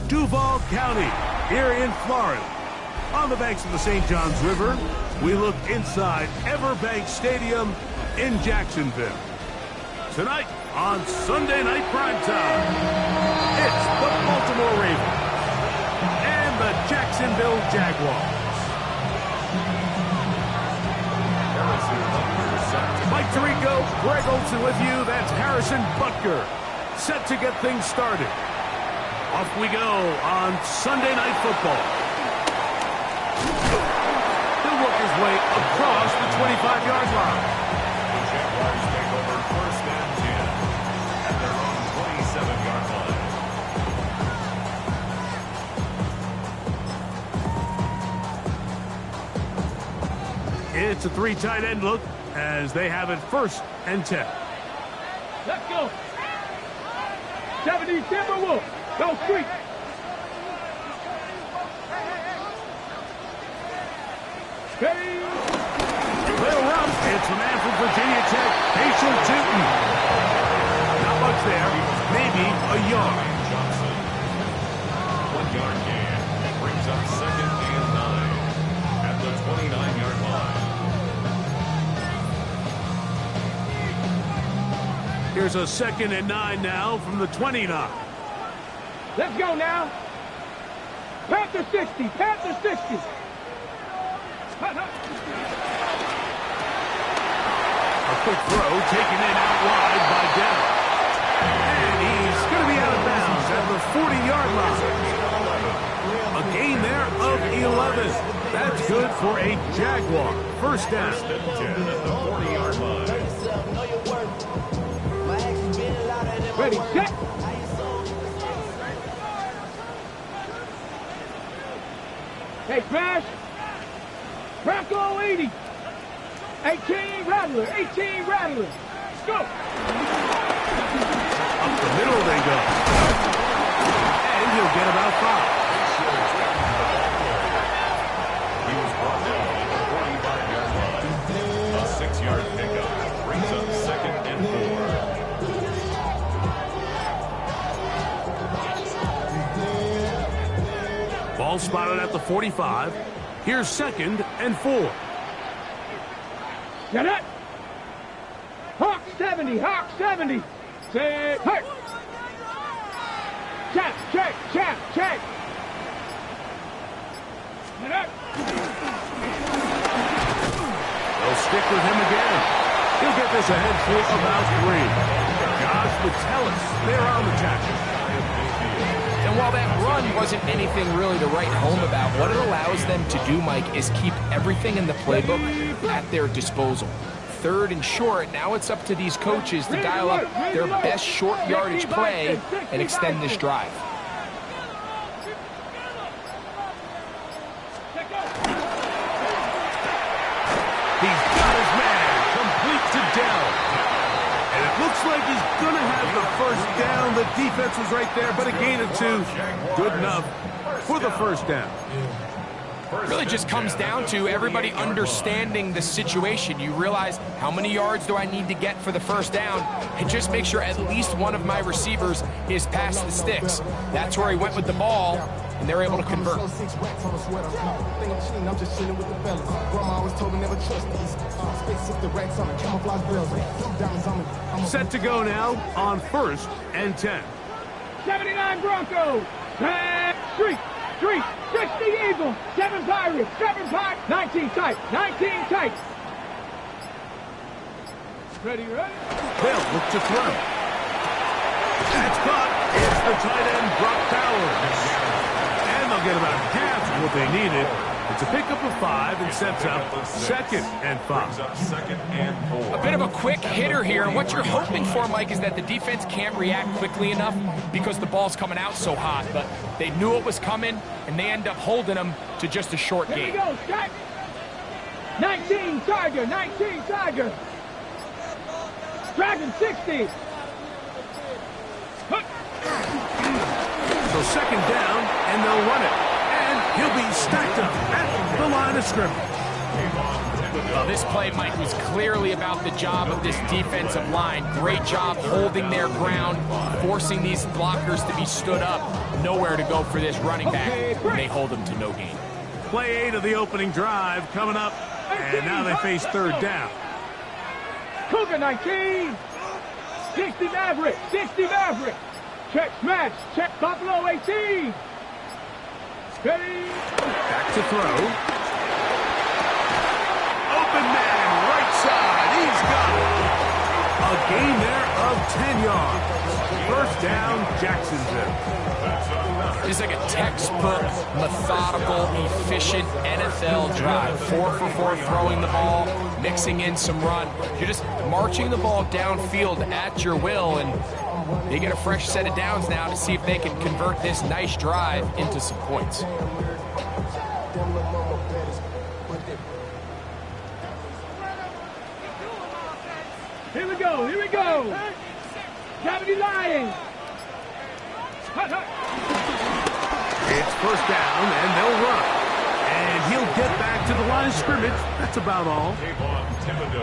Duval County, here in Florida. On the banks of the St. Johns River, we look inside Everbank Stadium in Jacksonville. Tonight on Sunday Night Primetime, it's the Baltimore Ravens and the Jacksonville Jaguars. Mike Tirico, Greg Olson with you. That's Harrison Butker, set to get things started. Off we go on Sunday Night Football. He'll work his way across the 25-yard line. The Jaguars take over first and 10 at their own 27-yard line. It's a three tight end look as they have it first and 10. Let's go. 70 Timberwolves. Go street. Hey. Little rough. It's a man from Virginia Tech, Patience Tootin. Not much there. Maybe a yard. 1 yard gain. Brings up second and 9 at the 29-yard line. Here's a second and 9 now from the 29. Let's go now. Panther 60. Panther 60. A quick throw taken in out wide by Denver. And he's going to be out of bounds at the 40-yard line. A gain there of 11. That's good for a Jaguar. First down. 10 at the 40-yard line. Ready, set. Hey, crash. Bronco 80. 18 Rattler. 18 Rattler. Let's go. Up the middle they go. And he'll get about 5. He was brought down at the 45-yard line. A 6-yard pickup brings up second and 4. Ball spotted at the 45. Here's second and 4. Get it. Hawk 70. Hawk 70. Say, hey. Check, check, check, check. Get it. They'll stick with him again. He'll get this ahead for about 3. Josh Metellus there on the tackle. And while that run wasn't anything really to write home about, what it allows them to do, Mike, is keep everything in the playbook at their disposal. Third and short, now it's up to these coaches to dial up their best short yardage play and extend this drive. He's got his man complete to Dell. And it looks like he's going to have the first down. The defense was right there, but a gain of 2. Good enough for the first down. Really just comes down to everybody understanding the situation. You realize how many yards do I need to get for the first down, and just make sure at least one of my receivers is past the sticks. That's where he went with the ball, and they're able to convert. Set to go now on first and 10. 79 Broncos. Street. 60 Eagles. 7 Pirates. 7 Pirates. 19 tight. 19 tight. Ready, ready? They'll look to throw. That's caught. It's the tight end, Brock Bowers. And they'll get about half of what they needed. It's a pickup of 5 and sets up second and 5. Second and 4. A bit of a quick hitter here, and what you're hoping for, Mike, is that the defense can't react quickly enough because the ball's coming out so hot. But they knew it was coming, and they end up holding them to just a short Here we game. go, Scott. 19 Tiger. 19 Tiger. Dragon 60. So second down, and they'll run it. And he'll be stacked up at the line of scrimmage. Well, this play, Mike, was clearly about the job of this defensive line. Great job holding their ground, forcing these blockers to be stood up. Nowhere to go for this running back, and they hold them to no gain. Play 8 of the opening drive coming up, and now they face third down. Cougar 19. 60 Maverick. 60 Maverick. Check smash. Check Buffalo 18. Ready. Back to throw. Open man, right side. He's got it. A gain there of 10 yards. First down, Jacksonville. It's like a textbook, methodical, efficient NFL drive. 4 for 4 throwing the ball, mixing in some run. You're just marching the ball downfield at your will, and they get a fresh set of downs now to see if they can convert this nice drive into some points. Here we go. Here we go. Gravity Lions. Hut, hut. It's first down, and they'll run. And he'll get back to the line of scrimmage. That's about all.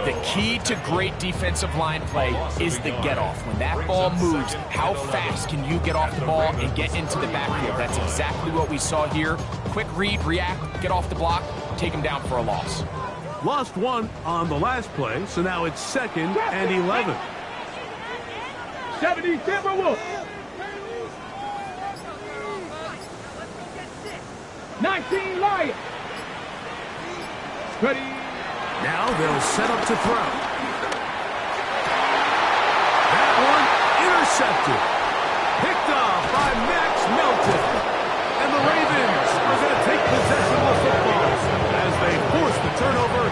The key to great defensive line play is the get-off. When that ball moves, how fast can you get off the ball and get into the backfield? That's exactly what we saw here. Quick read, react, get off the block, take him down for a loss. Lost one on the last play, so now it's 2nd and 11. 70 Timberwolves. 19 Lions. Ready. Now they'll set up to throw. That one intercepted. Picked off by Max Melton. And the Ravens are going to take possession of the football as they force the turnover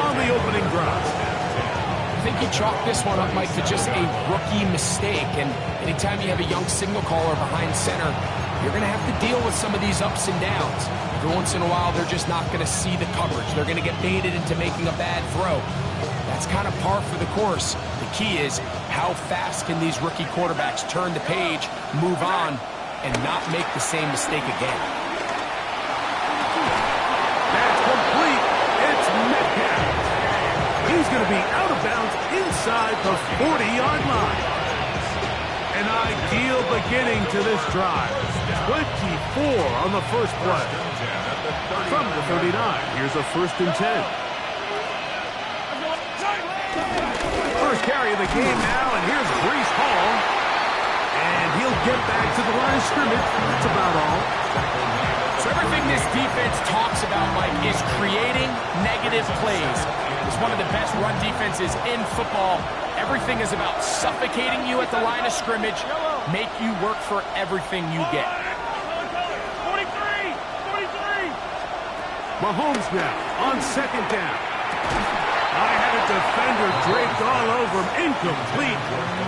on the opening drive. I think you chalk this one up, Mike, to just a rookie mistake. And anytime you have a young signal caller behind center, you're going to have to deal with some of these ups and downs. Every once in a while, they're just not going to see the coverage. They're going to get baited into making a bad throw. That's kind of par for the course. The key is how fast can these rookie quarterbacks turn the page, move on, and not make the same mistake again. That's complete. It's Metcalf. He's going to be out of bounds inside the 40-yard line. An ideal beginning to this drive. 24 on the first play. From the 39, here's a 1st and 10. First carry of the game now, and here's Breece Hall. And he'll get back to the line of scrimmage. That's about all. So everything this defense talks about, Mike, is creating negative plays. It's one of the best run defenses in football. Everything is about suffocating you at the line of scrimmage, make you work for everything you get. 43. Mahomes now on 2nd down. I had a defender draped all over him. Incomplete.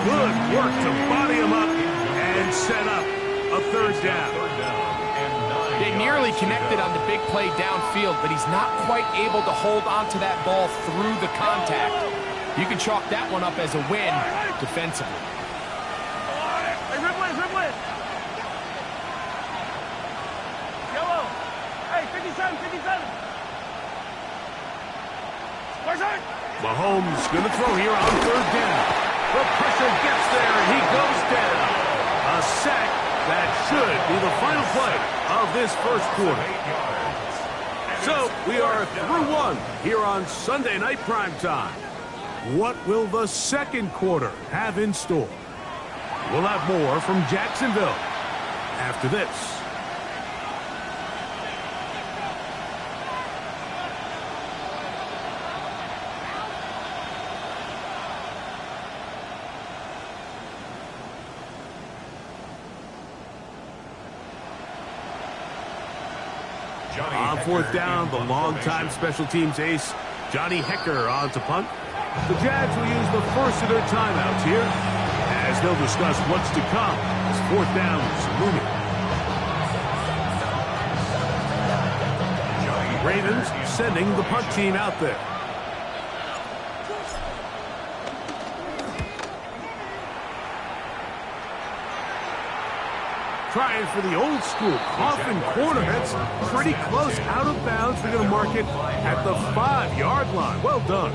Good work to body him up and set up a 3rd down. They nearly connected on the big play downfield, but he's not quite able to hold onto that ball through the contact. You can chalk that one up as a win defensively. Hey, Ripley. Yellow. Hey, 57. Mahomes going to throw here on 3rd down. The pressure gets there, and he goes down. A sack that should be the final play of this first quarter. So we are through one here on Sunday Night Primetime. What will the second quarter have in store? We'll have more from Jacksonville after this. On 4th down, the longtime special teams ace, Johnny Hecker on to punt. The Jags will use the first of their timeouts here as they'll discuss what's to come as 4th down is looming. Ravens sending the punt team out there. Trying for the old school coffin corner. That's pretty close out of bounds. They're going to mark it at the 5-yard line. Well done.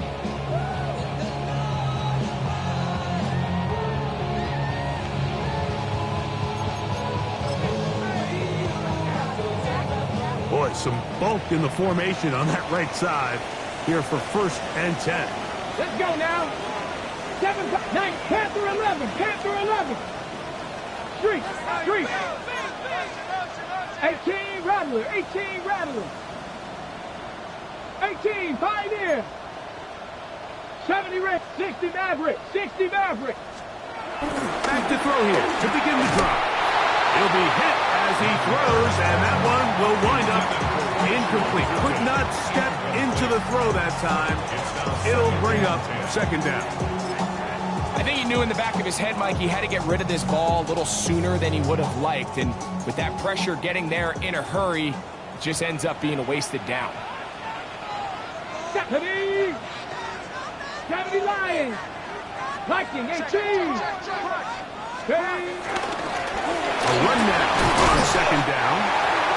Boy, some bulk in the formation on that right side here for 1st and 10. Let's go now. 7, 9, Panther 11, Panther 11. Street. 18 Rattler, 18 Rattler. 18 Pioneer. 70 Rick, 60 Maverick, 60 Maverick. Back to throw here to begin the drive. He'll be hit as he throws, and that one will wind up incomplete. Could not step into the throw that time. It'll bring up 2nd down. I think he knew in the back of his head, Mike, he had to get rid of this ball a little sooner than he would have liked. And with that pressure getting there in a hurry, it just ends up being a wasted down. 70 Lions. Viking 18. A run now on 2nd down.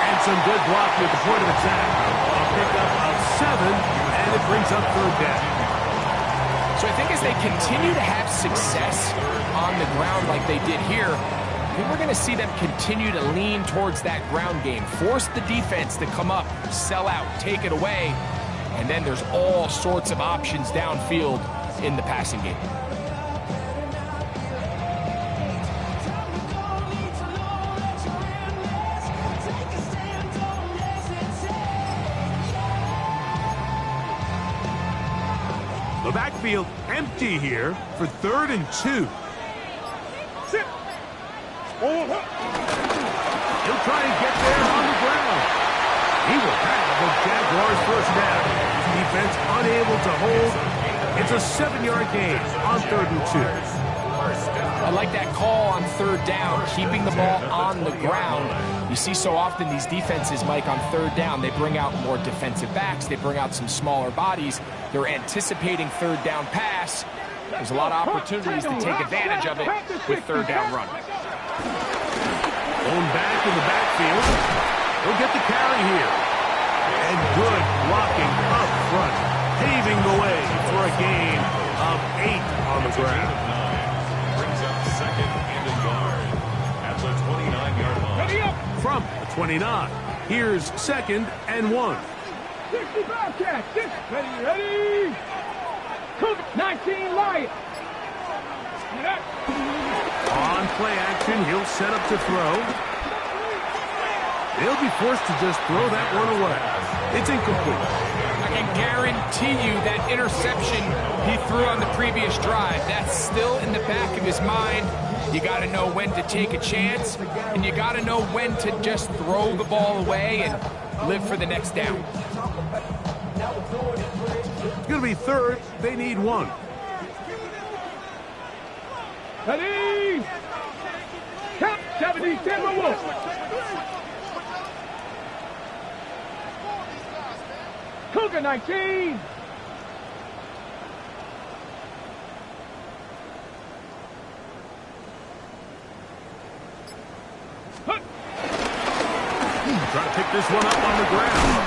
And some good blocking at the point of attack. A pickup of 7, and it brings up 3rd down. So I think as they continue to have success on the ground like they did here, I think we're going to see them continue to lean towards that ground game, force the defense to come up, sell out, take it away, and then there's all sorts of options downfield in the passing game. The backfield empty here for 3rd and 2. He'll try and get there on the ground. He will have the Jaguars 1st down. Defense unable to hold. It's a 7-yard gain on 3rd and 2. I like that call on 3rd down, keeping the ball on the ground. You see so often these defenses, Mike, on 3rd down, they bring out more defensive backs, they bring out some smaller bodies. They're anticipating 3rd down pass. There's a lot of opportunities to take advantage of it with 3rd down run. Going back in the backfield. He'll get the carry here. And good blocking up front, paving the way for a gain of 8 on the ground. Brings up 2nd and a yard at the 29-yard line. Ready up. From the 29, here's 2nd and 1. 60 Bobcat. Ready. Cook 19 Lions. On play action, he'll set up to throw. They'll be forced to just throw that one away. It's incomplete. I can guarantee you that interception he threw on the previous drive, that's still in the back of his mind. You got to know when to take a chance, and you got to know when to just throw the ball away and live for the next down. It's going to be 3rd. They need 1. Ready. Count 70 Timberwolves. Cougar 19. Try to pick this one up on the ground.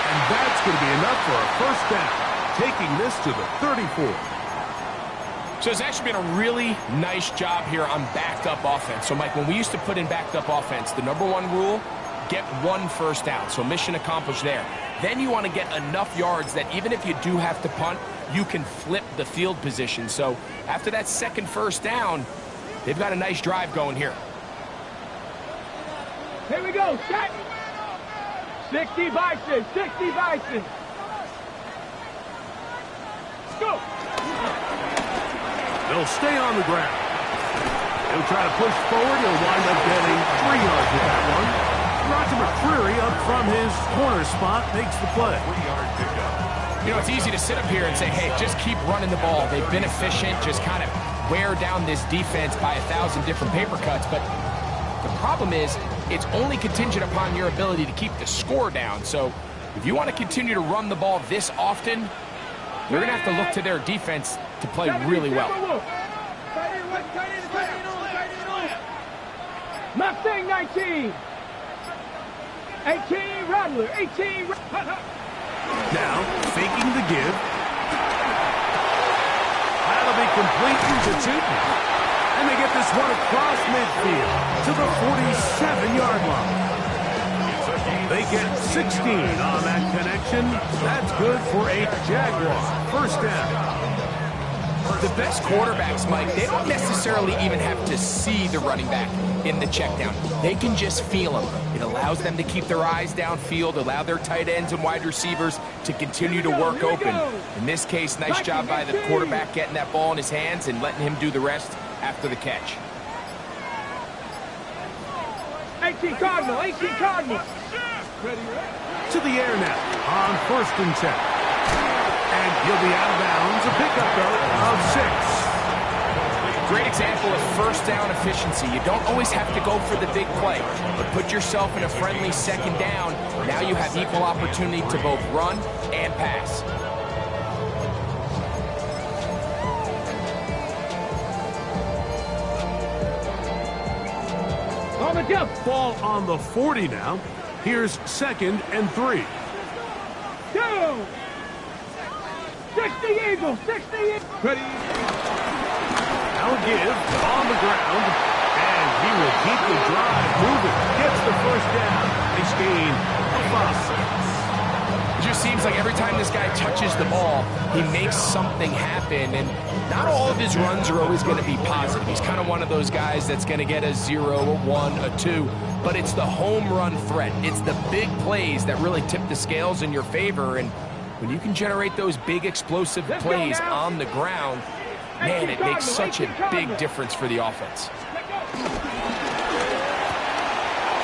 And that's going to be enough for a 1st down. Taking this to the 34. So it's actually been a really nice job here on backed-up offense. So, Mike, when we used to put in backed-up offense, the #1 rule, get 1 1st down. So mission accomplished there. Then you want to get enough yards that even if you do have to punt, you can flip the field position. So after that 2nd 1st down, they've got a nice drive going here. Here we go. Set. 60 Bison. 60 Bison. Go. They'll stay on the ground. He'll try to push forward. He'll wind up getting 3 yards with that one. Roger McCreary up from his corner spot makes the play. 3-yard pickup. You know, it's easy to sit up here and say, hey, just keep running the ball. They've been efficient, just kind of wear down this defense by 1,000 different paper cuts. But the problem is, it's only contingent upon your ability to keep the score down. So if you want to continue to run the ball this often, you're going to have to look to their defense to play really well. Mustang 19. 18, Rattler. 18. Now, faking the give. That'll be complete to Tootin. And they get this one across midfield to the 47-yard line. They get 16 on that connection. That's good for a Jaguar first down. The best quarterbacks, Mike, they don't necessarily even have to see the running back in the check down. They can just feel him. It allows them to keep their eyes downfield, allow their tight ends and wide receivers to continue to work open. In this case, nice job by the quarterback getting that ball in his hands and letting him do the rest after the catch. 18 Cardinal, 18 Cardinal. To the air now on 1st and 10. And he'll be out of bounds. A pickup, though, of 6. Great example of first down efficiency. You don't always have to go for the big play, but put yourself in a friendly second down. Now you have equal opportunity to both run and pass. On the jump. Ball on the 40 now. Here's 2nd and 3. Go. 60 Eagles, 60 Eagles. Ready. Now a give on the ground. And he will keep the drive moving. Gets the first down. They gain a 5. It just seems like every time this guy touches the ball, he makes something happen. And not all of his runs are always going to be positive. He's kind of one of those guys that's going to get a 0, a 1, a 2. But it's the home run threat. It's the big plays that really tip the scales in your favor. And when you can generate those big explosive plays on the ground, man, it makes such a big difference for the offense.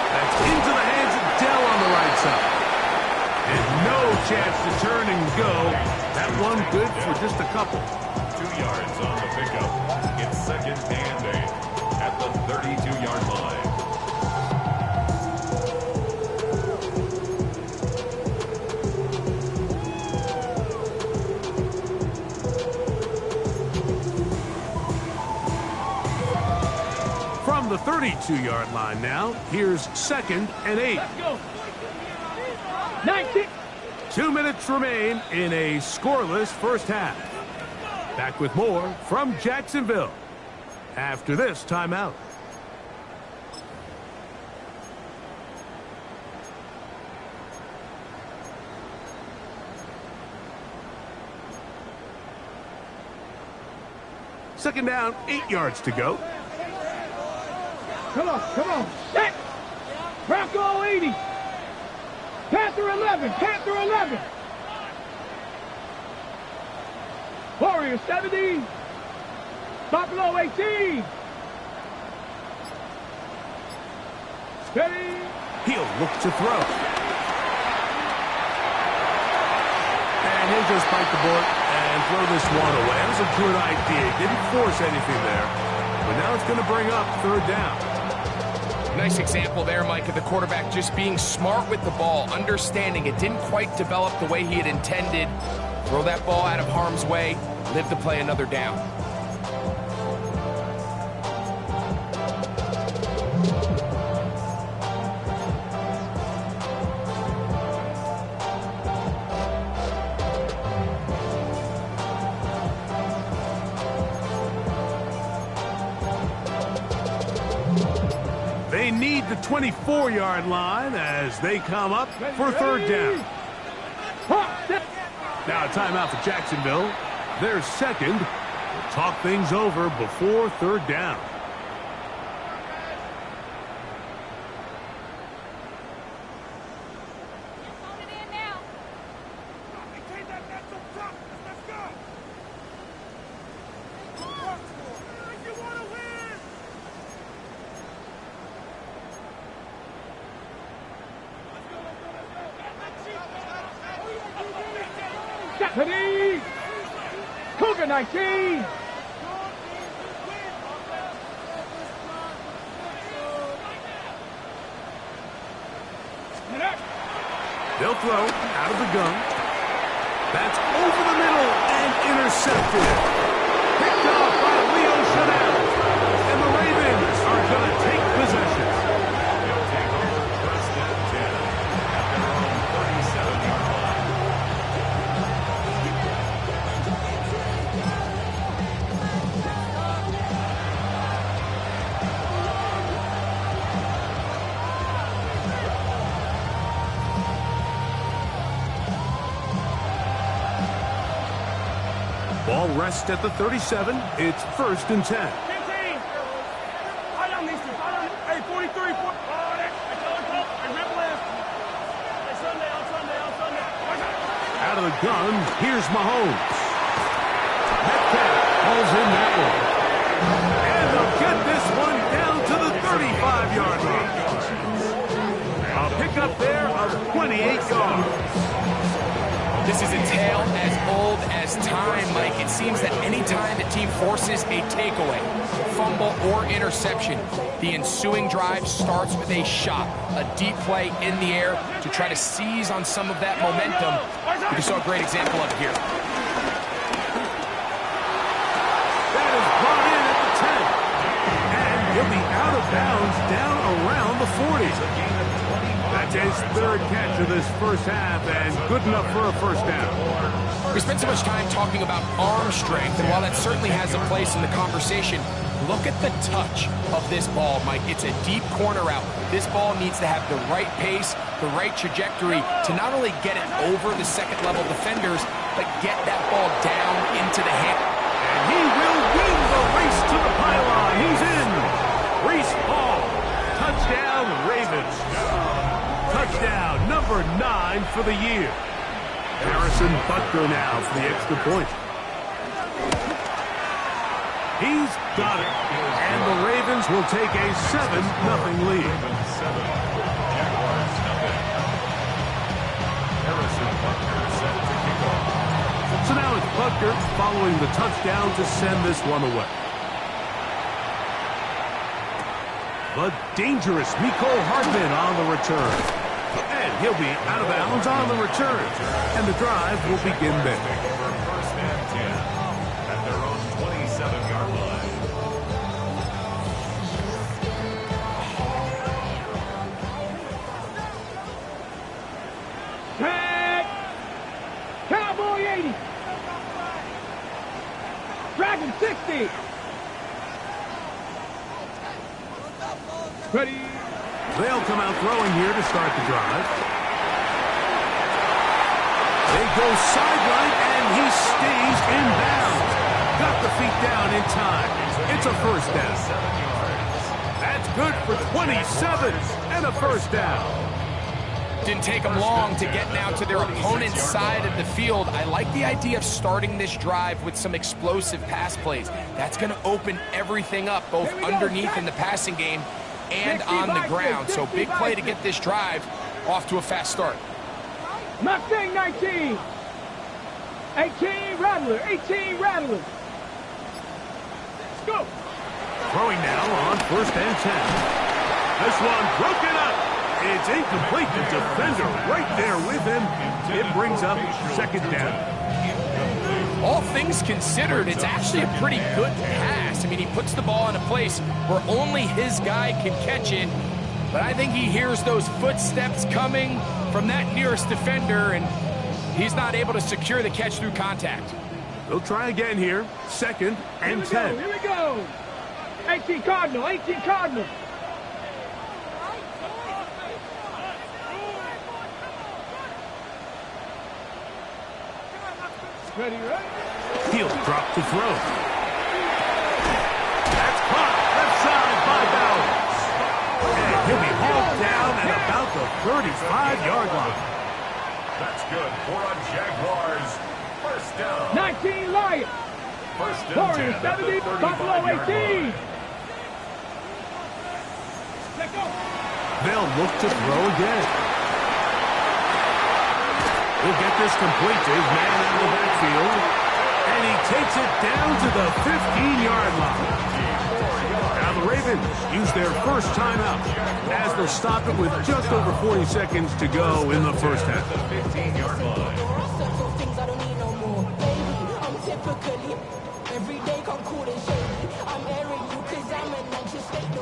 That's into the hands of Dell on the right side. And no chance to turn and go. That one good for just a couple. 2 yards on the pickup. It's 2nd and 8 at the 32-yard line. From the 32-yard line now, here's 2nd and 8. Let's go. 19. 2 minutes remain in a scoreless first half. Back with more from Jacksonville after this timeout. Second down, 8 yards to go. Come on, come on. Set. Bronco 80. Panther 11, Panther 11. Warrior 70. Buffalo 18. Steady. He'll look to throw. And he'll just bite the bullet and throw this one away. That was a good idea. Didn't force anything there. But now it's going to bring up 3rd down. Nice example there, Mike, of the quarterback just being smart with the ball, understanding it didn't quite develop the way he had intended. Throw that ball out of harm's way, live to play another down. They need the 24-yard line as they come up for 3rd down. Now a timeout for Jacksonville. Their 2nd. We'll talk things over before 3rd down. Stephanie. Cougar 19. They'll throw out of the gun. That's over the middle and intercepted. Picked off by Leo Chanel. And the Ravens are going to take possession. Ball rests at the 37. It's 1st and 10. Hey, 43. Out of the gun, here's Mahomes. Metcalf calls in that one. And they'll get this one down to the 35-yard line. A pickup there of 28 yards. This is a tale as old as time, Mike. It seems that any time the team forces a takeaway, fumble, or interception, the ensuing drive starts with a shot, a deep play in the air to try to seize on some of that momentum. You saw a great example of it here. That is brought in at the 10. And he'll be out of bounds down around the 40. That's his 3rd catch of this first half and good enough for a first down. We spent so much time talking about arm strength, and while that certainly has a place in the conversation, look at the touch of this ball, Mike. It's a deep corner route. This ball needs to have the right pace, the right trajectory to not only get it over the second-level defenders, but get that ball down into the hand. And he will win the race to the pylon. He's in. Reese Hall. Touchdown, Ravens. Touchdown, number 9 for the year. Harrison Butker now for the extra point. He's got it. And the Ravens will take a 7-0 lead. Jaguars nothing. Harrison Butker set to kick off. So now it's Butker following the touchdown to send this one away. The dangerous Mecole Hardman on the return. And he'll be out of bounds on the return. And the drive will begin there. First and 10 at their own 27-yard line. Tag! Cowboy 80! Dragon 60! Ready? They'll come out throwing here to start the drive. They go sideline, and he stays in bounds. Got the feet down in time. It's a first down. 7 yards. That's good for 27 and a first down. Didn't take them long to get now to their opponent's side of the field. I like the idea of starting this drive with some explosive pass plays. That's going to open everything up, both underneath in the passing game and on the ground. So big play to get this drive off to a fast start. Mustang 19! 18 Rattler! 18 Rattler! Let's go! Throwing now on 1st and 10. This one broken up. It's incomplete. The defender right there with him. It brings up 2nd down. All things considered, it's actually a pretty good pass. I mean, he puts the ball in a place where only his guy can catch it. But I think he hears those footsteps coming from that nearest defender, and he's not able to secure the catch through contact. They'll try again here. 2nd and 10. Here we go! 18 Cardinal! 18 Cardinal! Ready, right? He'll drop to throw. That's caught left side by Bowers. And he'll be hauled down at about the 35-yard line. That's good for a Jaguars. First down. 19 Lions. First and 10 Warriors at the 70, Buffalo 35-yard 18. line. Let's go. They'll look to throw again. He'll get this complete to his man out of the backfield. And he takes it down to the 15-yard line. Now the Ravens use their first timeout as they'll stop it with just over 40 seconds to go in the first half. The 15-yard line.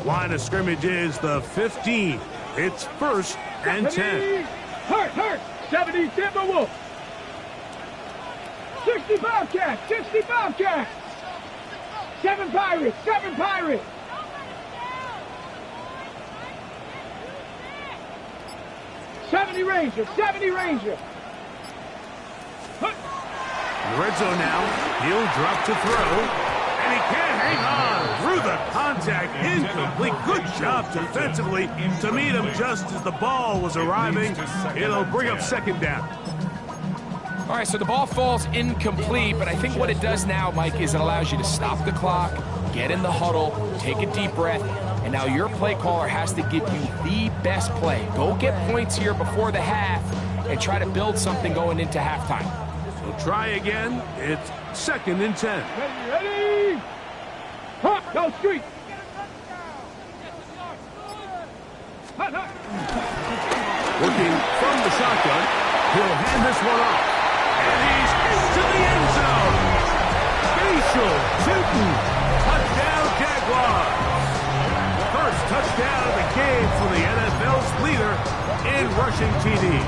Line of scrimmage is the 15. It's 1st and 10. Hurt. 70 Timberwolves. 65 Cats. 65 Cats. 7 Pirates. 7 Pirates. '70 Rangers. 70 Rangers. the red zone now. He'll drop to throw. And he can't hang on through the contact. Incomplete. Good job defensively to meet him just as the ball was arriving. It'll bring up second down. All right, so the ball falls incomplete, but I think what it does now, Mike, is it allows you to stop the clock, get in the huddle, take a deep breath, and now your play caller has to give you the best play. Go get points here before the half and try to build something going into halftime. So try again. It's 2nd and 10. Ready? Hop, go street. Working from the shotgun. He'll hand this one off. And he's into the end zone. Facial shooting. Touchdown, Jaguars. First touchdown of the game for the NFL's leader in rushing TDs.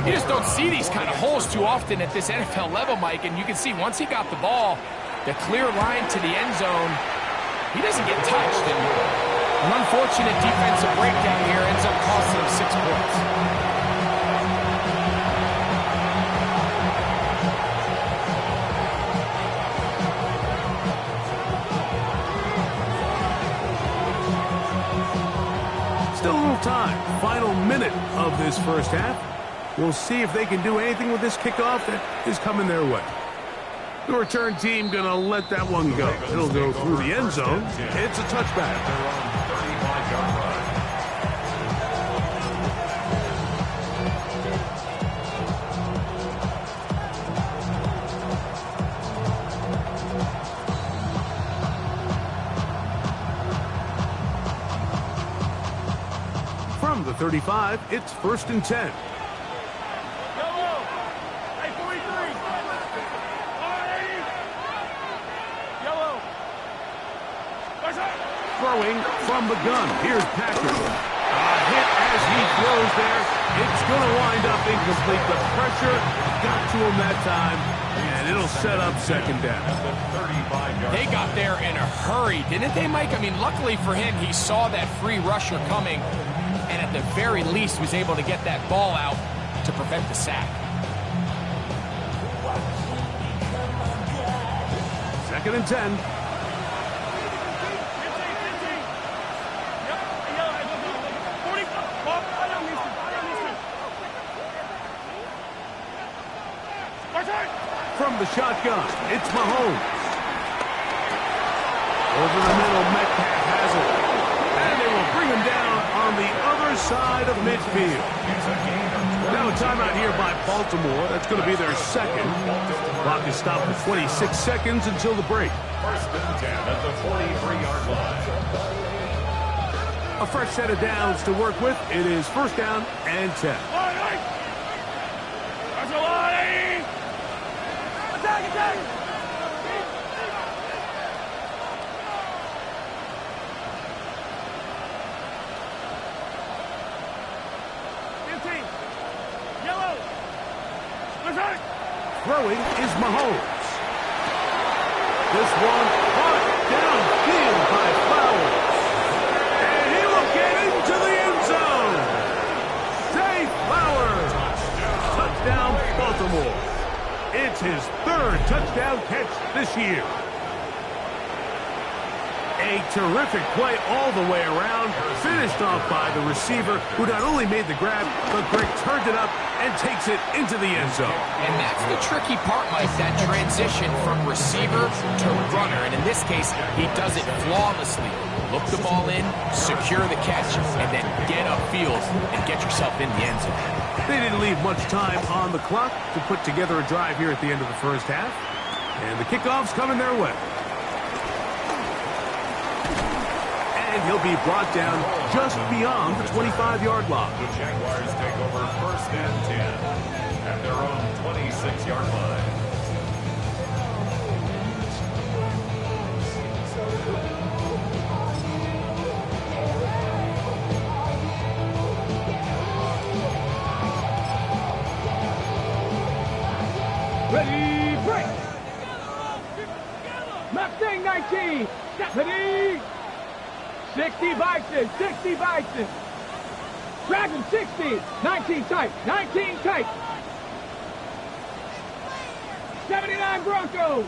You just don't see these kind of holes too often at this NFL level, Mike, and you can see once he got the ball, the clear line to the end zone, he doesn't get touched. And an unfortunate defensive breakdown here ends up costing him 6 points. Still a little time. Final minute of this first half. We'll see if they can do anything with this kickoff that is coming their way. The return team going to let that one go. It'll go through the end zone. It's a touchback. From the 35, it's 1st and 10. Throwing from the gun. Here's Patrick. Hit as he throws there. It's going to wind up incomplete. The pressure got to him that time, and it'll set up second down. They got there in a hurry, didn't they, Mike? I mean, luckily for him, he saw that free rusher coming, and at the very least was able to get that ball out to prevent the sack. 2nd and 10. From the shotgun, it's Mahomes. Over the middle, Metcalf has it. And they will bring him down on the other side of midfield. Now a timeout here by Baltimore. That's going to be their second. Clock is stopped at 26 seconds until the break. 1st and 10 at the 43-yard line. A fresh set of downs to work with. It is 1st down and 10. Throwing is Mahomes. This one caught downfield by Flowers. And he will get into the end zone. Zay Flowers. Touchdown, Baltimore. It's his 3rd touchdown catch this year. A terrific play all the way around, finished off by the receiver, who not only made the grab, but Greg turned it up and takes it into the end zone. And that's the tricky part, Mike, that transition from receiver to runner. And in this case, he does it flawlessly. Look the ball in, secure the catch, and then get upfield and get yourself in the end zone. They didn't leave much time on the clock to put together a drive here at the end of the first half. And the kickoff's coming their way. And he'll be brought down just beyond the 25-yard line. The Jaguars take over 1st and 10 at their own 26-yard line. Ready, break. Mustang 19. Ready. 60 Bison, 60 Bison. Dragon 60, 19 tight, 19 tight. 79 Broncos.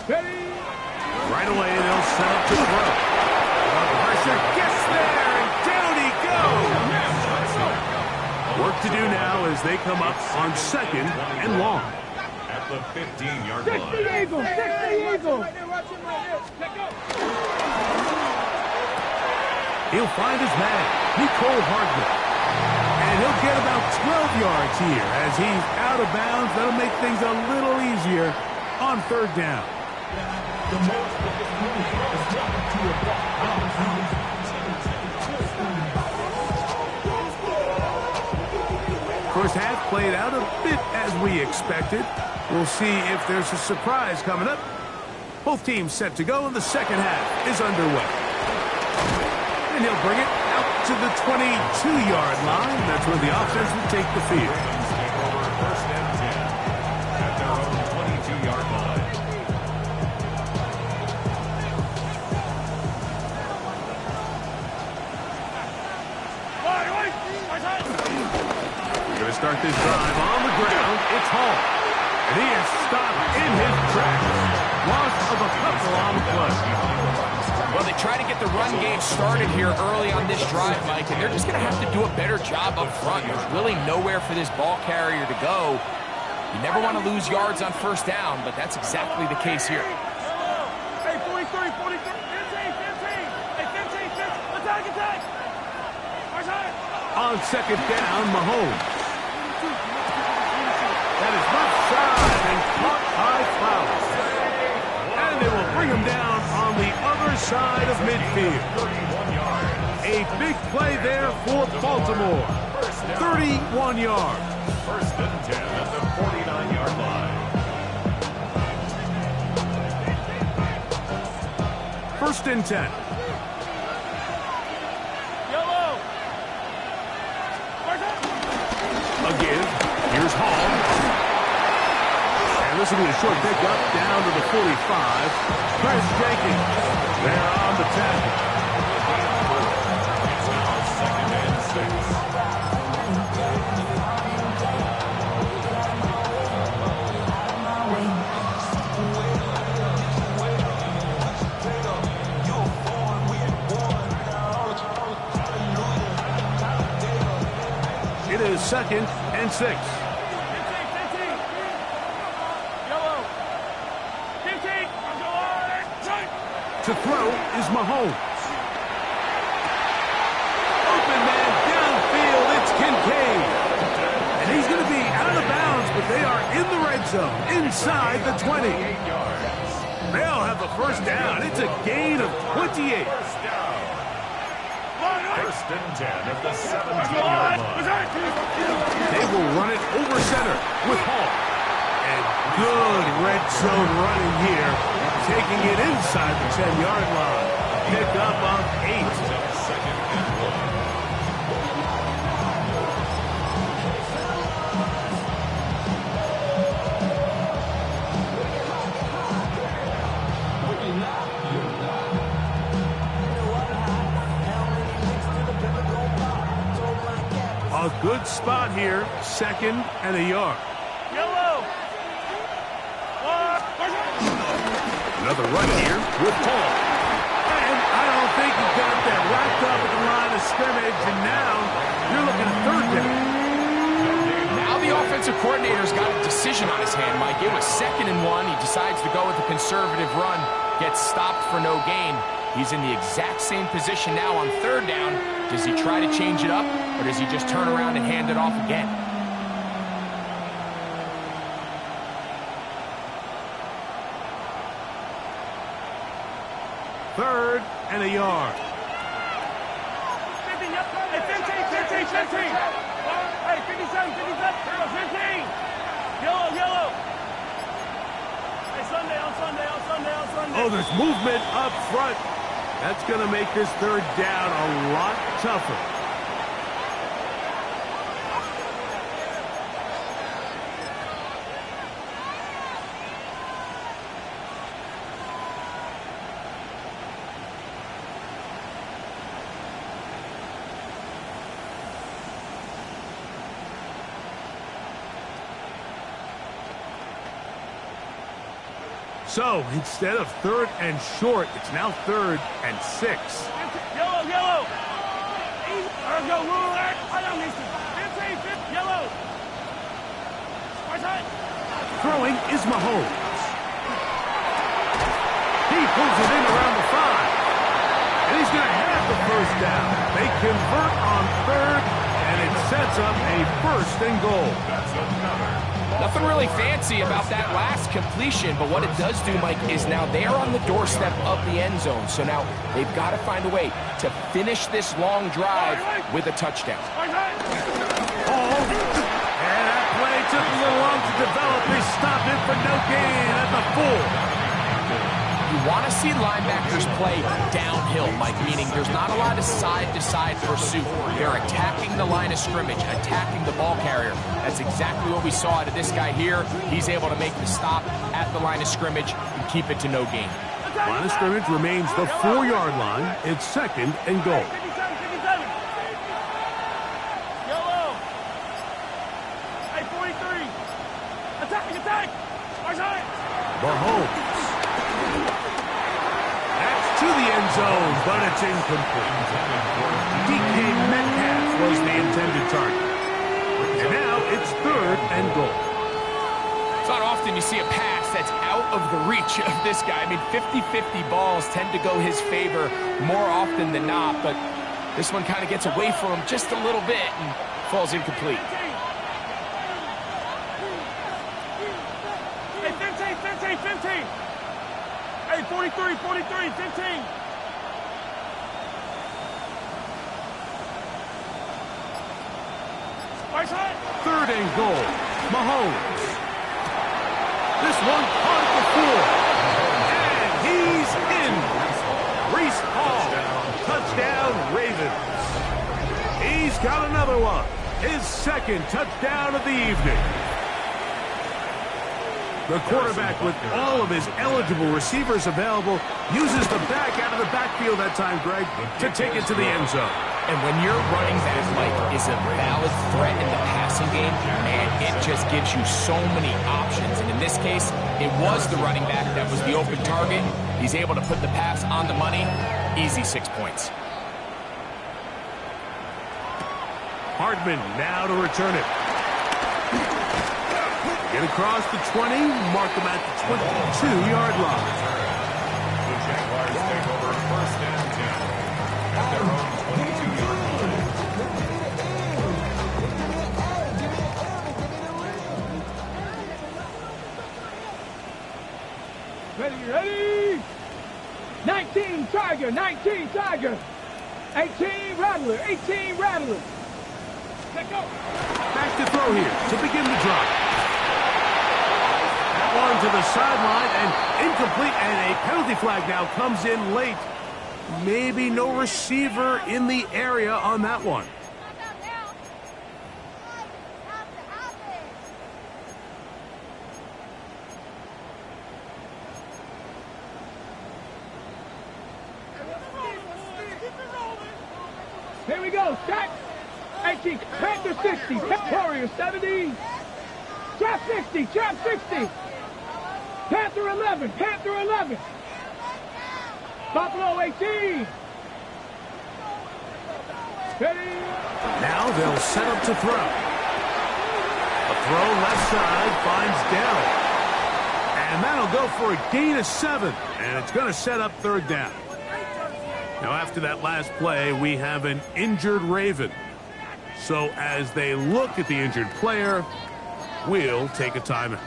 Ready? Right away, they'll set up to throw. Pressure gets there, and down he goes. Work to do now as they come up on 2nd and long. At the 15-yard 60 line. Eagles, 60 Eagles. He'll find his man, Nicole Hardman. And he'll get about 12 yards here as he's out of bounds. That'll make things a little easier on 3rd down. First half played out a bit as we expected. We'll see if there's a surprise coming up. Both teams set to go, and the 2nd half is underway. And he'll bring it out to the 22-yard line. That's where the offense will take the field. Take over 1st and 10 at their own 22-yard line. We're going to start this drive on the ground. It's Hall. And he is stopped in his tracks. Loss of a couple on the play. Well, they try to get the run game started here early on this drive, Mike, and they're just going to have to do a better job up front. There's really nowhere for this ball carrier to go. You never want to lose yards on 1st down, but that's exactly the case here. Hey, 43, 43, 15, 15. Hey, 15, 15. Attack. On 2nd down, Mahomes. That is left side and caught by Flowers. And they will bring him down on the other side of midfield. A big play there for Baltimore. 31 yards. 1st and 10 at the 49-yard line. 1st and 10. Again, here's Hall. And this will be a short pickup down to the 45. Chris Jenkins there on the tackle. It's now 2nd and 6. It is 2nd and 6. 15, 15. Yellow. 15. To throw is Mahomes. Open man downfield, it's Kincaid. And he's going to be out of bounds, but they are in the red zone, inside the 20. They'll have the 1st down. It's a gain of 28. 1st and 10 at the 17-yard line. They will run it over center with Hall. And good red zone running here, taking it inside the 10-yard line. Pick up on 8. 2nd and 1. A good spot here, 2nd and a yard. Yellow. Another run here with Hall. And I don't think he got that wrapped up at the line of scrimmage, and now you're looking at 3rd down. Now the offensive coordinator's got a decision on his hand, Mike. It was 2nd and 1. He decides to go with a conservative run, gets stopped for no gain. He's in the exact same position now on 3rd down. Does he try to change it up, or does he just turn around and hand it off again? 3rd and a yard. 15, yep. Hey, 15, 15, 15. Hey, 57, 57, 15. Yellow. Hey, Sunday. Oh, there's movement up front. That's going to make this 3rd down a lot tougher. So instead of 3rd and short, it's now 3rd and 6. Yellow, yellow. Let's go, ruler. I don't need to. 15, yellow. Throwing is Mahomes. He pulls it in around the 5. And he's going to have the first down. They convert on 3rd, and it sets up a 1st and goal. That's another. Nothing really fancy about that last completion, but what it does do, Mike, is now they're on the doorstep of the end zone. So now they've got to find a way to finish this long drive with a touchdown. And that play took a little long to develop. They stopped it for no gain at the 4. You want to see linebackers play downhill, Mike, meaning there's not a lot of side-to-side pursuit. They're attacking the line of scrimmage, attacking the ball carrier. That's exactly what we saw out of this guy here. He's able to make the stop at the line of scrimmage and keep it to no gain. Line of scrimmage remains the 4-yard line. It's 2nd and goal. Yellow. Hey, 43. Attack. Mahomes. To the end zone, but it's incomplete. DK Metcalf was the intended target. And now it's 3rd and goal. It's not often you see a pass that's out of the reach of this guy. I mean, 50-50 balls tend to go his favor more often than not, but this one kind of gets away from him just a little bit and falls incomplete. Hey, 15. Hey, 43, 15. Right side. 3rd and goal. Mahomes. This one caught at the 4. And he's in. Breece Hall. Touchdown, Ravens. He's got another one. His 2nd touchdown of the evening. The quarterback, with all of his eligible receivers available, uses the back out of the backfield that time, Greg, to take it to the end zone. And when your running back, Mike, is a valid threat in the passing game, man, it just gives you so many options. And in this case, it was the running back that was the open target. He's able to put the pass on the money. Easy 6 points. Hardman now to return it. Get across the 20, mark them at the 22-yard line. The Jaguars take over 1st and 10 at their own 22-yard Ready. 19 Tiger. 18 Rattler. Let's go. Back to throw here to begin the drive. One to the sideline and incomplete, and a penalty flag now comes in late. Maybe no receiver in the area on that one. Here we go. Stack. 18. Panther 60. Warrior 70. Trap 60. Panther 11. Buffalo 18. Ready. Now they'll set up to throw. A throw left side finds Dell. And that'll go for a gain of 7. And it's going to set up 3rd down. Now after that last play, we have an injured Raven. So as they look at the injured player, we'll take a timeout.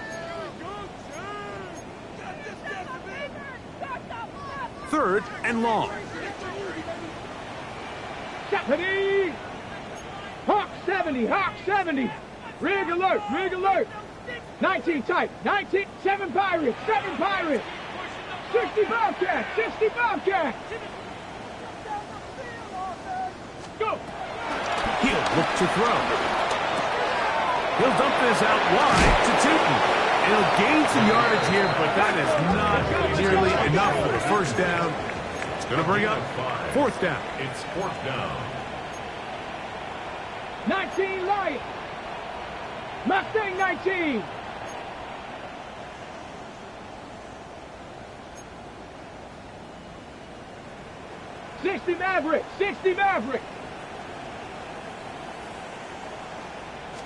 3rd and long. Ready. Hawk 70. Rig alert. 19 tight. 7 Pirates. 60 Bobcats. Go. He'll look to throw. He'll dump this out wide to Tootin. He'll gain some yardage here, but that is not nearly enough for the 1st down. It's going to bring up 4th down. It's 4th down. 19 Lions. Mustang 19. 60 Maverick. 60 Maverick.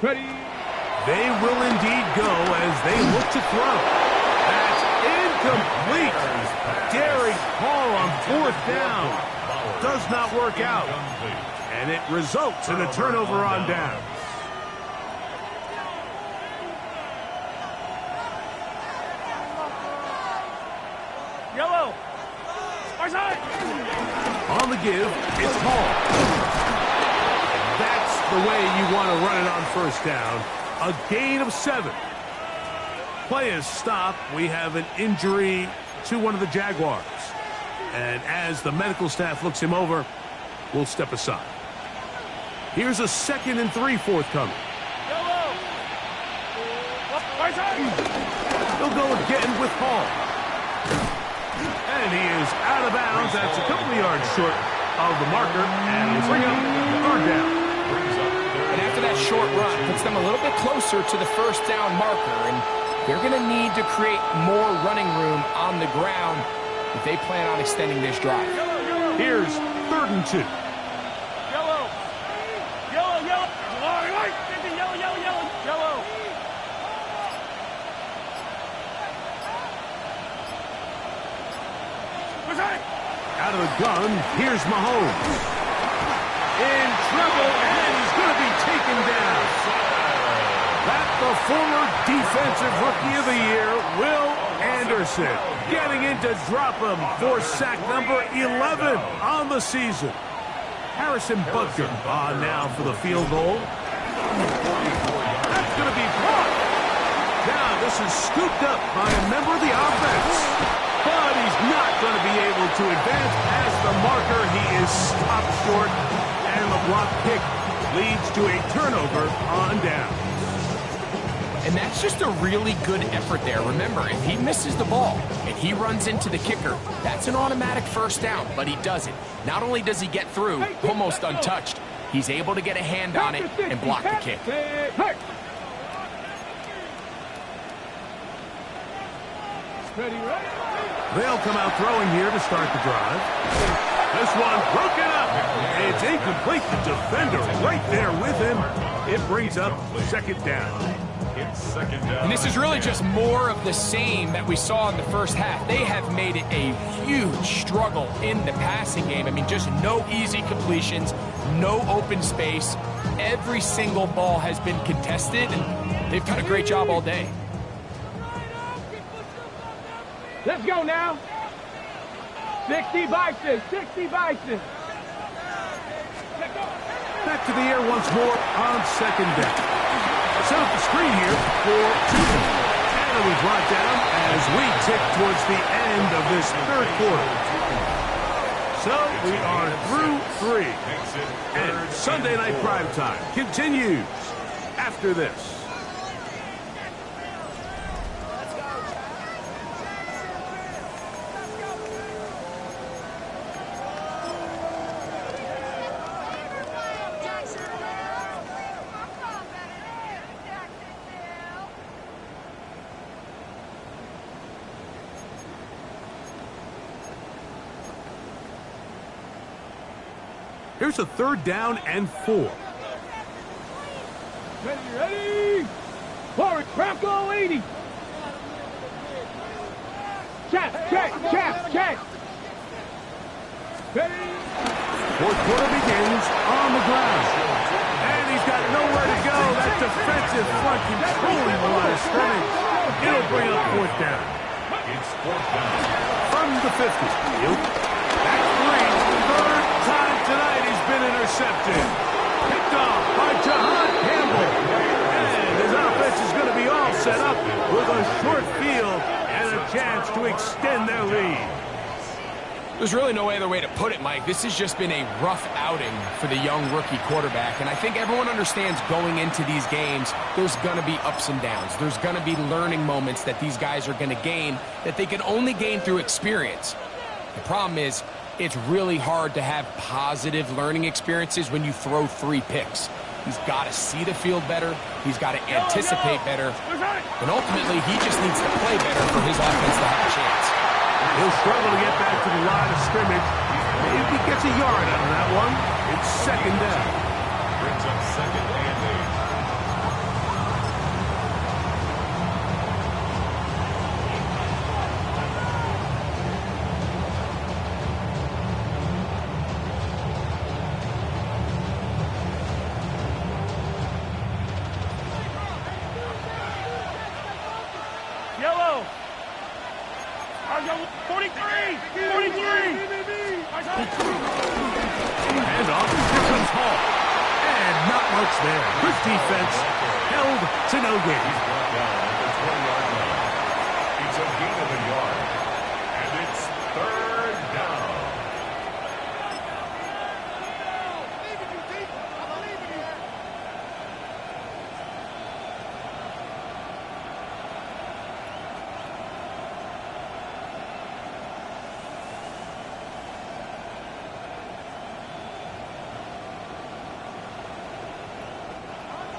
Ready. They will indeed go as they look to throw. That's incomplete. Daring Hall on 4th down. Does not work out. And it results in a turnover on down. Yellow. On the give, it's Hall. That's the way you want to run it on 1st down. A gain of 7. Play is stopped. We have an injury to one of the Jaguars. And as the medical staff looks him over, we'll step aside. Here's a 2nd and 3 forthcoming. He'll go again with Hall. And he is out of bounds. That's a couple of yards short of the marker. And he'll bring up 3rd down. And after that short run, puts them a little bit closer to the 1st down marker. And they're going to need to create more running room on the ground if they plan on extending this drive. Here's 3rd and 2. Yellow. Yellow, yellow. Yellow, yellow, yellow, yellow. Out of the gun, here's Mahomes. In trouble, and he's going to be taken down. That the former Defensive Rookie of the Year, Will Anderson, getting in to drop him for sack number 11 on the season. Harrison Butker on now for the field goal. That's going to be blocked. Now this is scooped up by a member of the offense. But he's not going to be able to advance past the marker. He is stopped short, and the block kick leads to a turnover on down. And that's just a really good effort there. Remember, if he misses the ball and he runs into the kicker, that's an automatic 1st down, but he doesn't. Not only does he get through almost untouched, he's able to get a hand on it and block the kick. Ready, ready. They'll come out throwing here to start the drive. This one broken up. It's incomplete. The defender right there with him. It brings up 2nd down. It's 2nd down. And this is really just more of the same that we saw in the 1st half. They have made it a huge struggle in the passing game. I mean, just no easy completions, no open space. Every single ball has been contested, and they've done a great job all day. Let's go now. 60 Bison. 60 Bison. Back to the air once more on 2nd down. Set up the screen here for 2. And it was brought down as we tick towards the end of this 3rd quarter. So we are through 3. And Sunday Night Primetime continues after this. Here's a 3rd down and 4. Ready, ready. Forward, Bronco 80. Check. Ready. 4th quarter begins on the ground. And he's got nowhere to go. That defensive front controlling the line of scrimmage. It'll bring up 4th down. It's 4th down. From the 50. That's 3. 3rd time tonight he's been intercepted. Picked off by Jahan Campbell. And his offense is going to be all set up with a short field and a chance to extend their lead. There's really no other way to put it, Mike. This has just been a rough outing for the young rookie quarterback, and I think everyone understands going into these games, there's going to be ups and downs. There's going to be learning moments that these guys are going to gain that they can only gain through experience. The problem is, it's really hard to have positive learning experiences when you throw 3 picks. He's got to see the field better. He's got to anticipate better. And ultimately, he just needs to play better for his offense to have a chance. He'll struggle to get back to the line of scrimmage. Maybe gets a yard out of that one. It's second down. Brings up second and 8. Yellow. 43. 43. And off, here comes Hall. And not much there. Good defense. Held to no gain. Brought down at the 20-yard line. It's a gain of a yard. And it's third down.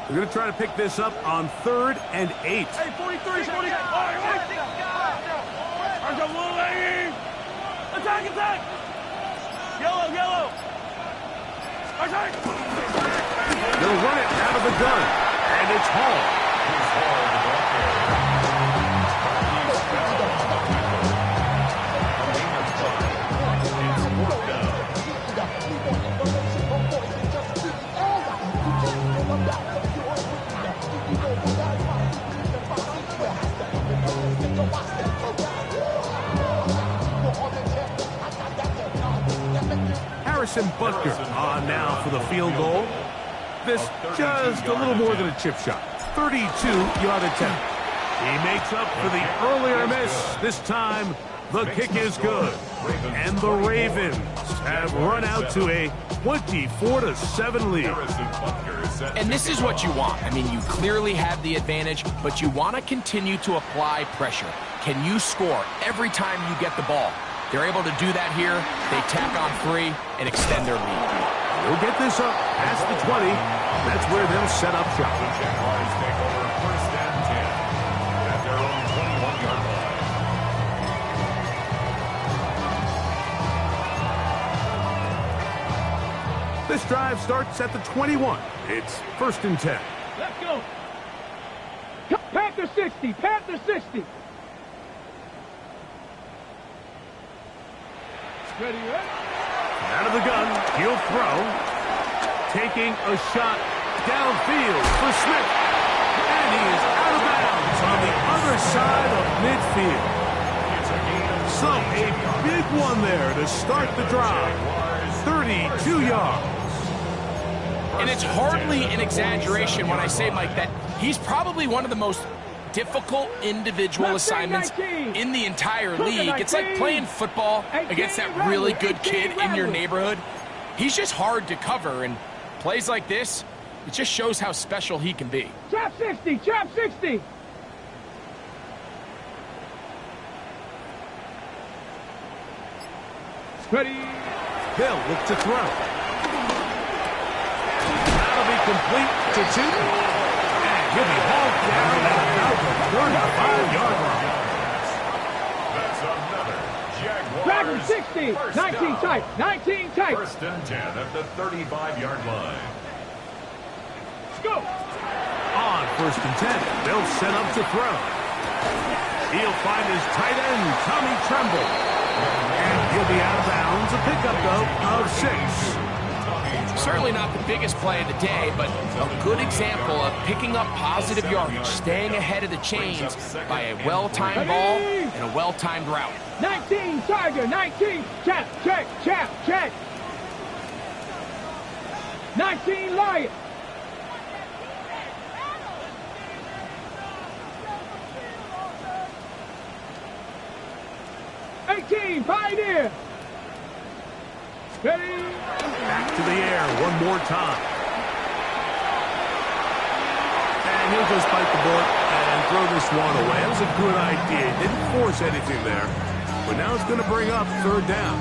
We're going to try to pick this up on 3rd and 8. Hey, 43. 40. Attack, attack. Yellow, yellow. Attack. They'll run it out of the gun. And it's Hall. Here's Hall to the back there. He's fouled on the tackle. A gain of 5. It's 4th down. Harrison Butker on now for the field goal. This just a little more than a chip shot. 32-yard attempt. He makes up for the earlier miss. This time, the kick is good. And the Ravens have run out to a 24-7 lead. And this is what you want. I mean, you clearly have the advantage, but you want to continue to apply pressure. Can you score every time you get the ball? They're able to do that here. They tack on 3 and extend their lead. They'll get this up past the 20. That's where they'll set up shop. The Jaguars take over 1st and 10 at their own 21-yard line. This drive starts at the 21. It's 1st and 10. Let's go. Panther 60. Panther 60. Ready, right? Out of the gun, he'll throw. Taking a shot downfield for Smith. And he is out of bounds on the other side of midfield. So a big one there to start the drive. 32 yards. And it's hardly an exaggeration when I say, Mike, that he's probably one of the most difficult individual assignments in the entire league. It's like playing football against that really good kid in your neighborhood. He's just hard to cover, and plays like this, it just shows how special he can be. Chop 60, chop 60. Ready. Hill look to throw. That'll be complete to 2. He'll be hauled down at about the 35-yard line. That's another Jaguars. 60, 19 tight, 19 tight. 1st and 10 at the 35-yard line. Let's go. On 1st and 10, they'll set up to throw. He'll find his tight end, Tommy Tremble. And he'll be out of bounds. A pickup, though, of 6. Certainly not the biggest play of the day, but a good example of picking up positive yardage, staying ahead of the chains by a well-timed ball and a well-timed route. 19, Tiger, 19, chap, check, chap, check. 19, Lion. Pioneer. Ready. Back to the air one more time. And he'll just bite the bullet and throw this one away. That was a good idea. Didn't force anything there. But now it's going to bring up 3rd down.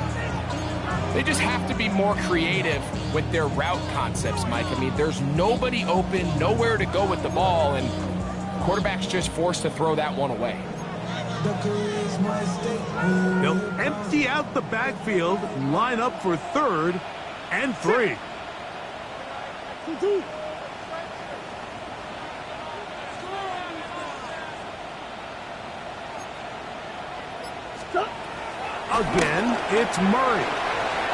They just have to be more creative with their route concepts, Mike. I mean, there's nobody open, nowhere to go with the ball, and quarterback's just forced to throw that one away. They'll empty out the backfield, line up for 3rd and 3. Again, it's Murray.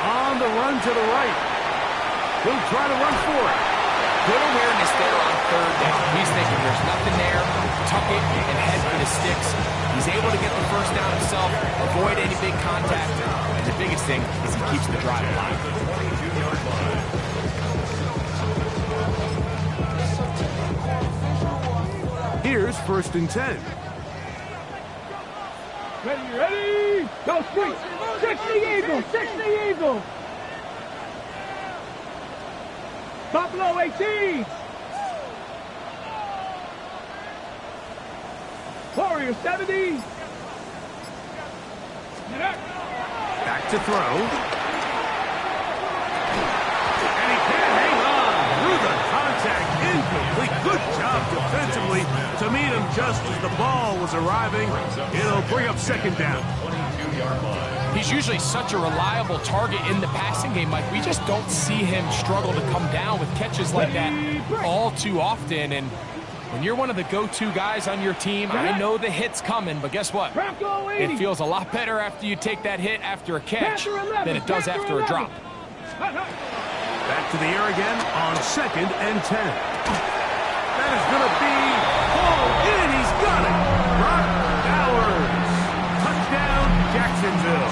On the run to the right. He'll try to run for it. Good awareness there on 3rd down. He's thinking there's nothing there. Tuck it and head for the sticks. He's able to get the first down himself, avoid any big contact. And the biggest thing is he keeps the drive alive. 22-yard line. Here's 1st and 10. Ready? Go straight. 60 Eagles, 60 Eagles. Buffalo 18. Warriors 70. Back to throw. And he can't hang on. Through the contact, incomplete. Good job defensively to meet him just as the ball was arriving. It'll bring up 2nd down. 22-yard line. He's usually such a reliable target in the passing game, Mike. We just don't see him struggle to come down with catches like that all too often. And when you're one of the go-to guys on your team, I know the hit's coming, but guess what? It feels a lot better after you take that hit after a catch than it does after a drop. Back to the air again on 2nd and 10. That is going to be hauled in. He's got it. Brock Bowers. Touchdown, Jacksonville.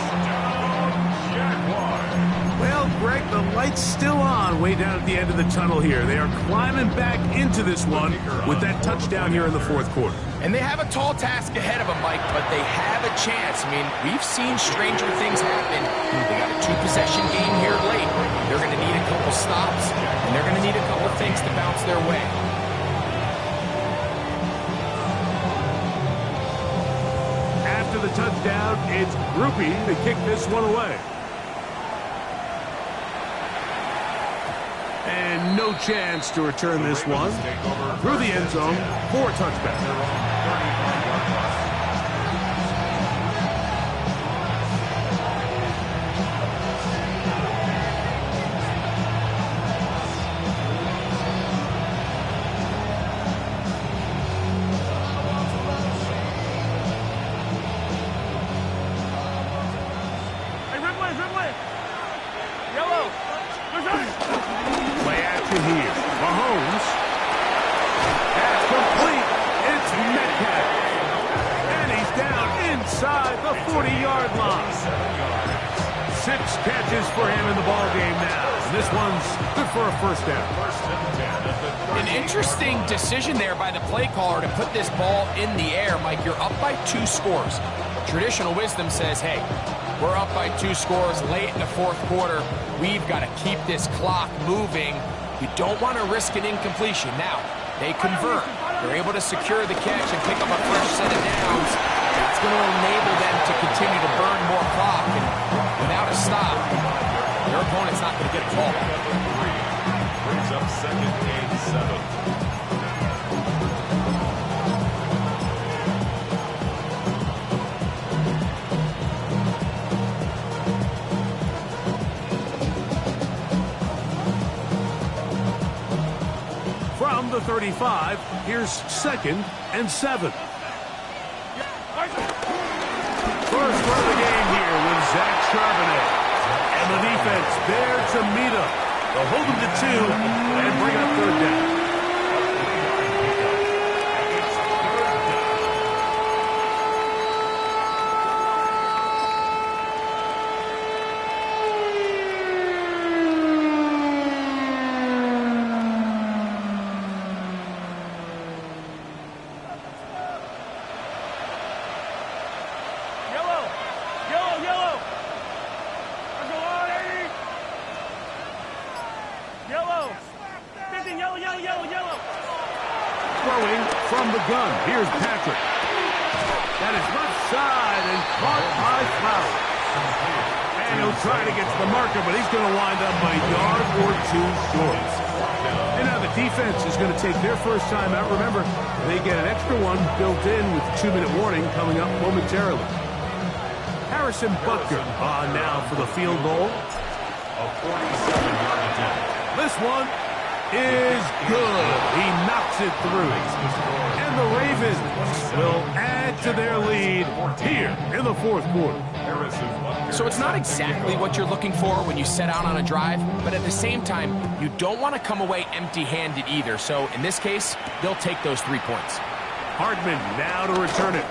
Jaguars. Well, Greg, the light's still on way down at the end of the tunnel here. They are climbing back into this one with that touchdown here in the 4th quarter. And they have a tall task ahead of them, Mike, but they have a chance. I mean, we've seen stranger things happen. They got a 2-possession game here late. They're going to need a couple stops, and they're going to need a couple things to bounce their way. After the touchdown, it's Groupie to kick this one away. And no chance to return this one through the end zone for a touchback. Play action here. Mahomes. That's complete. It's Metcalf. And he's down inside the 40-yard line. 6 catches for him in the ball game now. And this one's good for a 1st down. An interesting decision there by the play caller to put this ball in the air. Mike, you're up by 2 scores. Traditional wisdom says, hey, we're up by 2 scores late in the 4th quarter. We've got to keep this clock moving. You don't want to risk an incompletion. Now, they convert. They're able to secure the catch and pick up a fresh set of downs. That's going to enable them to continue to burn more clock. And without a stop, their opponent's not going to get a call. Brings up 2nd and 7. From the 35, here's 2nd and 7. First run of the game here with Zach Charbonnet. And the defense there to meet him. They'll hold him to 2 and bring up 3rd down. Throwing from the gun. Here's Patrick. That is left side and caught by Flowers. And he'll try to get to the marker, but he's going to wind up a yard or two short. And now the defense is going to take their first time out. Remember, they get an extra one built in with the 2-minute warning coming up momentarily. Harrison Butker on now for the field goal. A 47-yard attempt. This one is good. He knocks it through. And the Ravens will add to their lead here in the fourth quarter. So it's not exactly what you're looking for when you set out on a drive, but at the same time, you don't want to come away empty-handed either. So in this case, they'll take those 3 points. Hardman now to return it.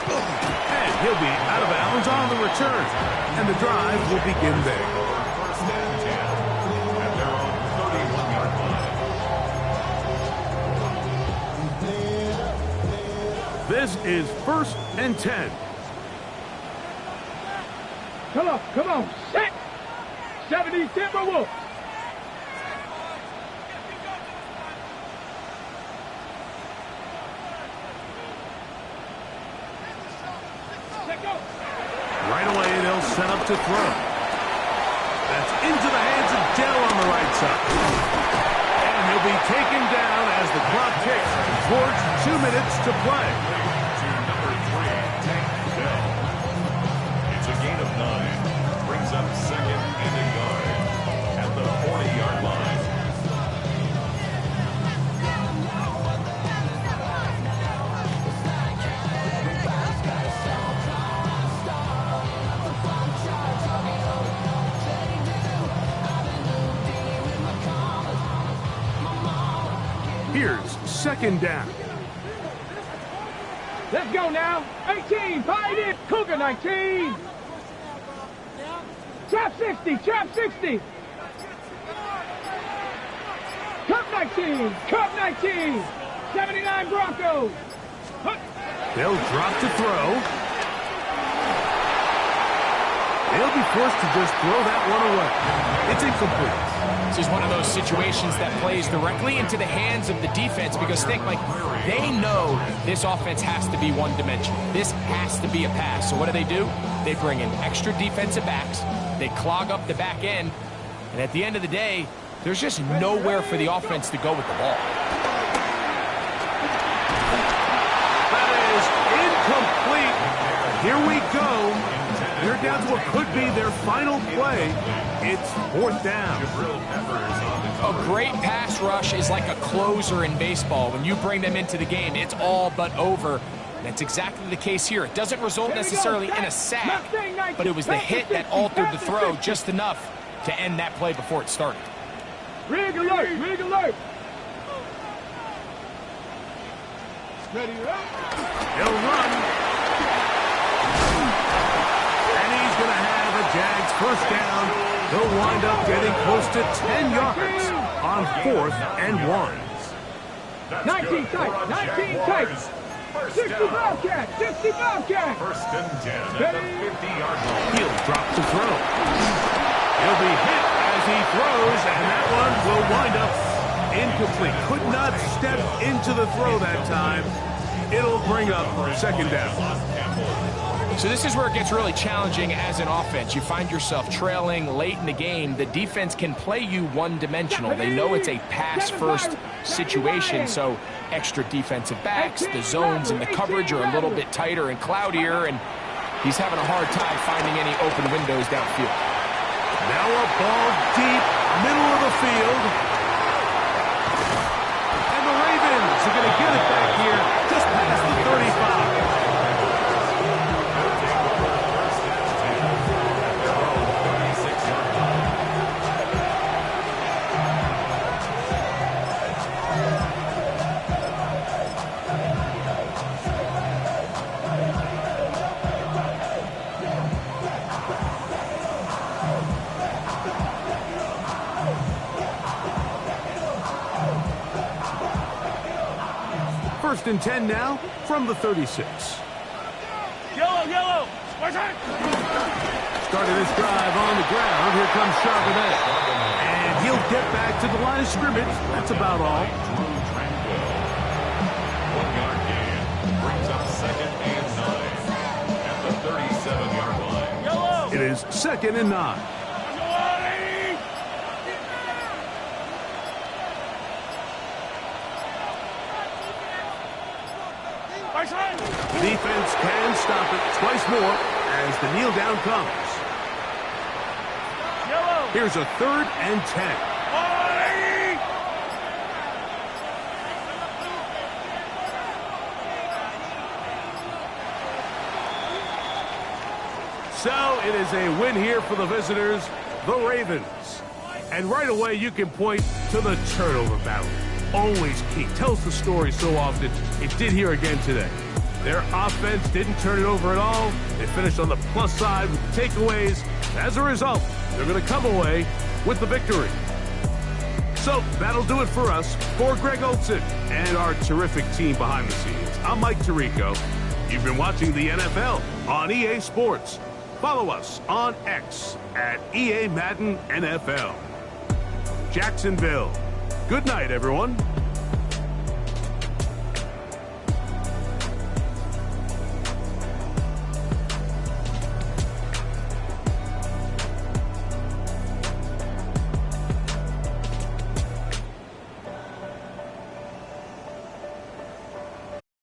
And he'll be out of bounds on the return. And the drive will begin there. First and 10 at their own 31-yard line. This is 1st and 10. Come on, set! 70 Timberwolves. Right away, they'll set up to throw. That's into the hands of Dell on the right side. And he'll be taken down as the clock ticks towards 2 minutes to play. To number 3, Tank Dell. It's a gain of 9. Brings up second and a yard at the 40-yard line. Here's 2nd down. Let's go now. 18, fight it. Cougar 19. Trap 60, trap 60. Cup 19, Cup 19. 79 Broncos. They'll drop to throw. They'll be forced to just throw that one away. It's incomplete. This is one of those situations that plays directly into the hands of the defense because think, like, they know this offense has to be one-dimensional. This has to be a pass. So what do? They bring in extra defensive backs. They clog up the back end. And at the end of the day, there's just nowhere for the offense to go with the ball. That is incomplete. Here we go. They're down to what could be their final play. It's 4th down. A great pass rush is like a closer in baseball. When you bring them into the game, it's all but over. That's exactly the case here. It doesn't result necessarily in a sack, but it was the hit that altered the throw just enough to end that play before it started. Rig alert, rig alert. Ready up. He'll run. And he's going to have a Jags first down. They'll wind up getting close to 10 yards on 4th and 1. 19 tight, 19 tight. 60 Bobcat, 60 Bobcat. First and 10 at the 50-yard line. He'll drop to throw. He'll be hit as he throws, and that one will wind up incomplete. Could not step into the throw that time. It'll bring up 2nd down. So this is where it gets really challenging as an offense. You find yourself trailing late in the game. The defense can play you one-dimensional. They know it's a pass-first situation, so extra defensive backs, the zones and the coverage are a little bit tighter and cloudier, and he's having a hard time finding any open windows downfield. Now a ball deep, middle of the field. And the Ravens are going to get it back here just past the 35. First and 10 now from the 36. Yellow. Starting this drive on the ground. Here comes Charbonnet. And he'll get back to the line of scrimmage. That's about all. 1-yard gain brings up second and 9 at the 37-yard line. It is is 2nd and 9. The defense can stop it twice more as the kneel down comes. Here's a 3rd and 10. So it is a win here for the visitors, the Ravens. And right away you can point to the turnover battle. Always key. Tells the story so often. It did here again today. Their offense didn't turn it over at all. They finished on the plus side with takeaways. As a result, they're going to come away with the victory. So that'll do it for us. For Greg Olson and our terrific team behind the scenes, I'm Mike Tirico. You've been watching the NFL on EA Sports. Follow us on X at EA Madden NFL. Jacksonville. Good night, everyone.